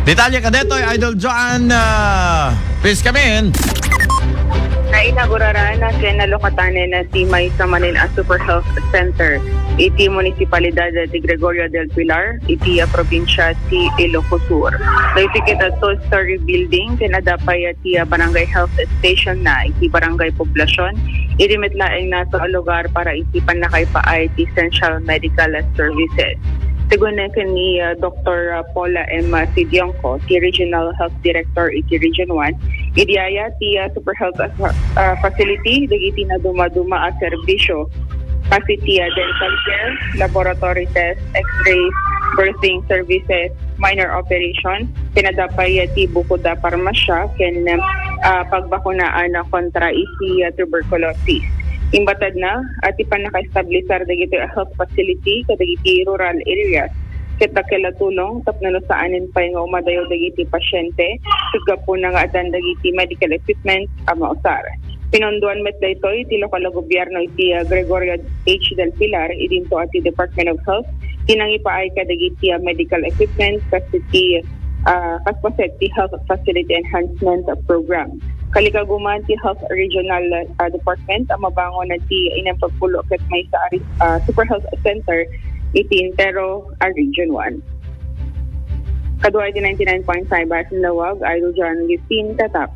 Detalye kadetoy, Idol Joanne, please come in. Nainagurara na kinalokatanen na Timay sa Manila Super Health Center. Iti Municipalidad de Gregorio del Pilar, iti probinsya ti Ilocos Sur. Naipikit at two-story building, kinadapay iti Barangay Health Station na iti Barangay Poblasyon. Irimitlaeng na sa lugar para iti panakaipaay ti Essential Medical Services. Sigun ni Dr. Paula M. Sidiongco, ti Regional Health Director iti Region 1, idiyaya ti Super Health Facility, dagiti na dumaduma at serbisyo, kasi ti dental care, laboratory test, x-rays, birthing services, minor operation, pinadapay ti Bukoda Parmasya, ken pagbakunaan kontra iti tuberculosis. Imbatad na at ipan naka-establisar dagiti health facility kadagiti rural areas ket dakela tulong tapno saanin pay nga umadayo dagiti pasyente sugga po na nga adan dagiti medical equipment mausar. Pinonduan met daytoy ti lokal na gobyerno iti Gregorio H. del Pilar idinto at Department of Health tinangipaay kadagiti medical equipment kasi kaspaset ti Health Facility Enhancement Program. Kalikaguman ti Health Regional Department ang mabangon na ti inang pagpulo ket may sa Super Health Center iti Intero Region 1. Kaduay di 99.5 Basin Lawag, Idol John Gistin, Tatap.